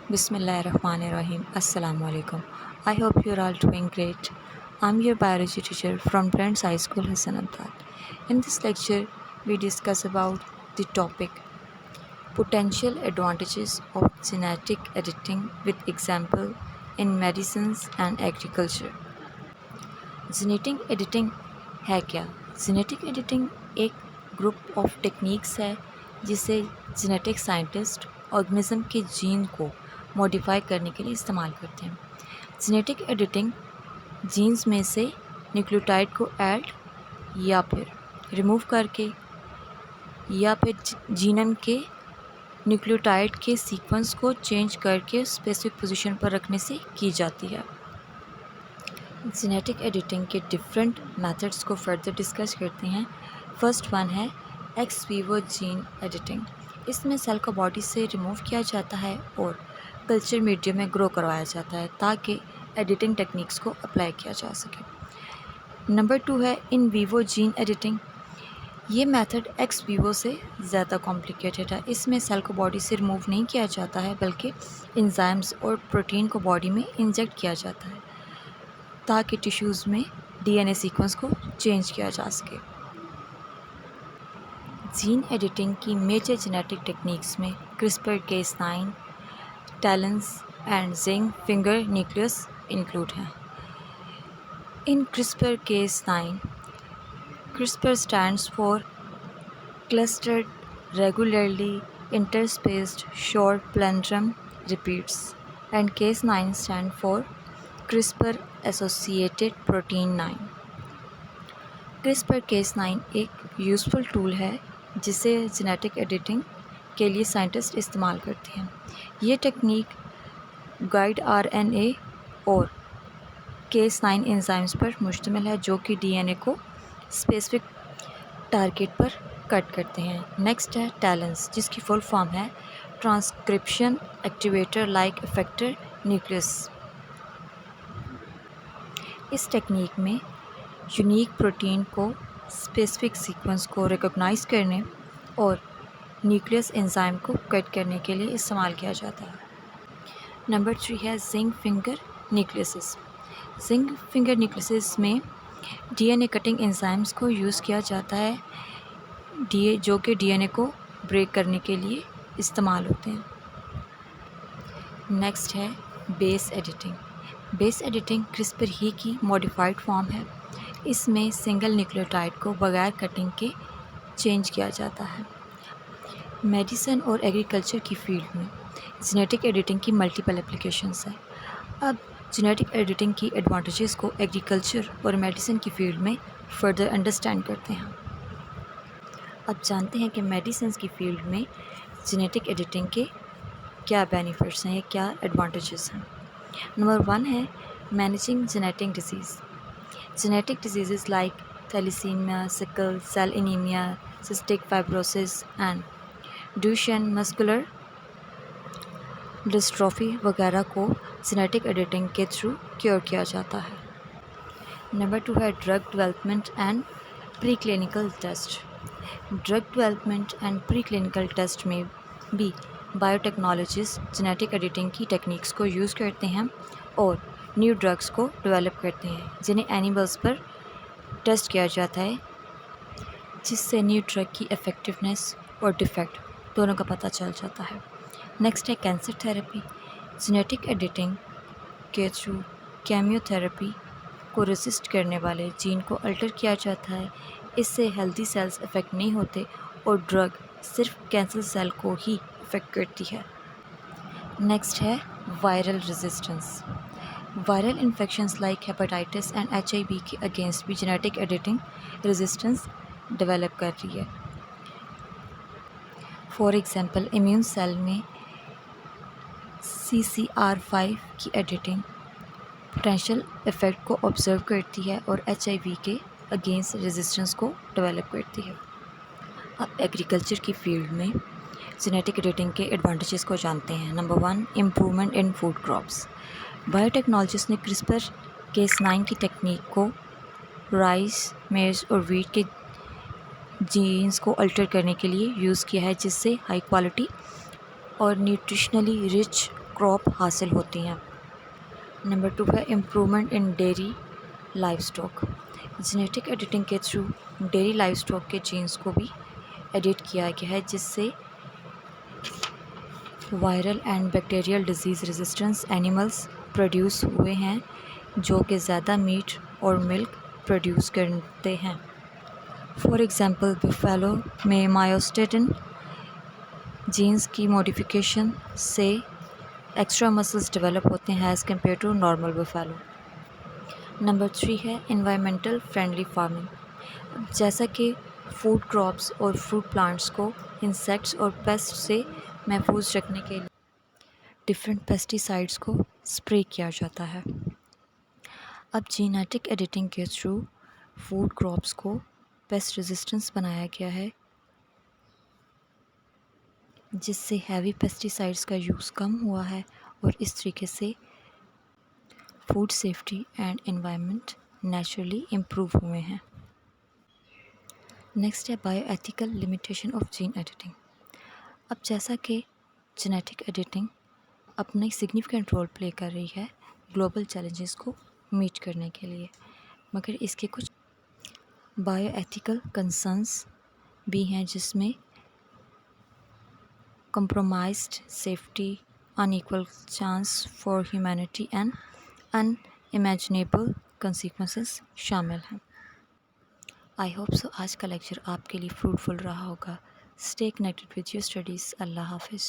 Bismillahirrahmanirrahim. Assalamu alaikum. I hope you're all doing great. I'm your biology teacher from Friends High School, Hassanabad. In this lecture, we discuss about the topic potential advantages of genetic editing with example in medicines and agriculture. Genetic editing है क्या? Genetic editing एक group of techniques है जिसे genetic scientist organism के gene को modify करने के लिए इस्तेमाल करते हैं। जेनेटिक एडिटिंग जीन्स में से न्यूक्लियोटाइड को ऐड या फिर रिमूव करके या फिर जीनम के न्यूक्लियोटाइड के सीक्वेंस को चेंज करके स्पेसिफिक पोजीशन पर रखने से की जाती है। जेनेटिक एडिटिंग के डिफरेंट मेथड्स को फर्दर डिस्कस करते हैं। फर्स्ट वन है एक्स वीवो जीन एडिटिंग। इसमें सेल को बॉडी से रिमूव किया जाता है और कल्चर मीडियम में ग्रो करवाया जाता है ताकि एडिटिंग टेक्निक्स को अप्लाई किया जा सके। नंबर 2 है इन वीवो जीन एडिटिंग। ये मेथड एक्स वीवो से ज़्यादा कॉम्प्लिकेटेड है। इसमें सेल को बॉडी से रिमूव नहीं किया जाता है बल्कि एंजाइम्स और प्रोटीन को बॉडी में इंजेक्ट किया जाता है ताकि टिश्यूज़ में डीएनए सीक्वेंस को चेंज किया जा सके। जीन एडिटिंग की मेजर जेनेटिक टेक्निक्स में CRISPR-Cas9, talons and zinc finger nucleus include हैं। इन CRISPR-Cas9, CRISPR stands for clustered regularly interspaced short palindrome repeats and Cas9 stand for CRISPR associated protein 9। CRISPR-Cas9 एक useful tool है जिसे genetic editing के लिए scientist इस्तेमाल करते हैं। ये टेक्निक गाइड RNA और Cas9 एंजाइम्स पर मुश्तमिल है जो कि डीएनए को स्पेसिफिक टारगेट पर कट करते हैं। नेक्स्ट है टैलेंस जिसकी फुल फॉर्म है transcription activator like effector nucleus. इस टेक्निक में यूनिक प्रोटीन को स्पेसिफिक सीक्वेंस को रिकॉग्नाइज करने और न्यूक्लियस एंजाइम को कट करने के लिए इस्तेमाल किया जाता है। नंबर 3 है zinc finger nucleus is. Zinc finger nucleus is में डीएनए कटिंग एंजाइम्स को यूज़ किया जाता है जो कि डीएनए को ब्रेक करने के लिए इस्तेमाल होते हैं। नेक्स्ट है base editing. Base editing CRISPR ही की मॉडिफाइड फॉर्म है। इसमें सिंगल न्यूक्लियोटाइड को बगैर कटिंग के चेंज किया जाता है। मेडिसिन और एग्रीकल्चर की फील्ड में जेनेटिक एडिटिंग की मल्टीपल एप्लीकेशंस हैं। अब जेनेटिक एडिटिंग की एडवांटेजेस को एग्रीकल्चर और मेडिसिन की फील्ड में फर्दर अंडरस्टैंड करते हैं। अब जानते हैं कि मेडिसिन की फील्ड में जेनेटिक एडिटिंग के क्या बेनिफिट्स हैं या क्या एडवांटेजेस हैं। नंबर 1 है managing genetic disease. Genetic disease like thalassaemia, sickle cell anaemia, cystic fibrosis and Duchenne muscular dystrophy वगैरह को जेनेटिक एडिटिंग के थ्रू क्योर किया जाता है। नंबर 2 है drug development and preclinical test. Drug development and preclinical test में भी biotechnologist genetic editing की टेक्निक्स को यूज़ करते हैं और न्यू ड्रग्स को डेवलप करते हैं जिन्हें एनिमल्स पर टेस्ट किया जाता है जिससे न्यू ड्रग की इफ़ेक्टिवनेस और डिफेक्ट दोनों का पता चल जाता है। नेक्स्ट है कैंसर थेरेपी। जेनेटिक एडिटिंग के थ्रू केमियोथेरेपी को रेसिस्ट करने वाले जीन को अल्टर किया जाता है। इससे हेल्दी सेल्स इफ़ेक्ट नहीं होते और ड्रग सिर्फ कैंसर सेल को ही इफ़ेक्ट करती है। नेक्स्ट है viral resistance. Viral infections like hepatitis and HIV के अगेंस्ट भी जेनेटिक एडिटिंग रेजिस्टेंस डेवलप कर रही है। फॉर एग्जांपल इम्यून सेल में CCR5 की एडिटिंग पोटेंशियल इफ़ेक्ट को ऑब्जर्व करती है और HIV के अगेंस्ट रेजिस्टेंस को डेवलप करती है। अब एग्रीकल्चर की फील्ड में जेनेटिक एडिटिंग के एडवांटेजेस को जानते हैं। Number 1 improvement in food crops. Biotechnologist ने CRISPR-Cas9 की टेक्निक को राइस, मेज और वीट के जीन्स को अल्टर करने के लिए यूज़ किया है जिससे हाई क्वालिटी और न्यूट्रिशनली रिच क्रॉप हासिल होती हैं। नंबर 2 है improvement in dairy live stock. Genetic editing के थ्रू डेयरी लाइव स्टॉक के जीन्स को भी एडिट किया गया है, जिससे viral and bacterial disease resistance animals produce हुए हैं, जो कि ज़्यादा मीट और मिल्क प्रोड्यूस करते हैं। फॉर एग्ज़ाम्पल बफेलो में मायोस्टिन जीन्स की मॉडिफिकेशन से एक्स्ट्रा मसल्स डेवलप होते हैं as compare to normal buffalo. Number 3 है एनवायरमेंटल फ्रेंडली फार्मिंग। जैसा कि फूड क्रॉप्स और फ्रूट प्लांट्स को इंसेक्ट्स और पेस्ट से महफूज रखने के लिए डिफरेंट पेस्टिसाइड्स को स्प्रे किया जाता है। अब जेनेटिक एडिटिंग के थ्रू फूड क्रॉप्स को पेस्ट रेजिस्टेंस बनाया गया है, जिससे हैवी पेस्टिसाइड्स का यूज़ कम हुआ है और इस तरीके से food safety and environment naturally improve हुए हैं। नेक्स्ट है बायोएथिकल लिमिटेशन ऑफ जीन एडिटिंग। अब जैसा कि जेनेटिक एडिटिंग अपना सिग्निफिकेंट रोल प्ले कर रही है ग्लोबल चैलेंजेस को मीट करने के लिए, मगर इसके कुछ बायोएथिकल कंसर्न्स भी हैं, जिसमें compromised safety, unequal chance for humanity and unimaginable consequences शामिल हैं। आई होप सो आज का लेक्चर आपके लिए फ्रूटफुल रहा होगा। Stay connected with your studies. अल्लाह हाफिज़।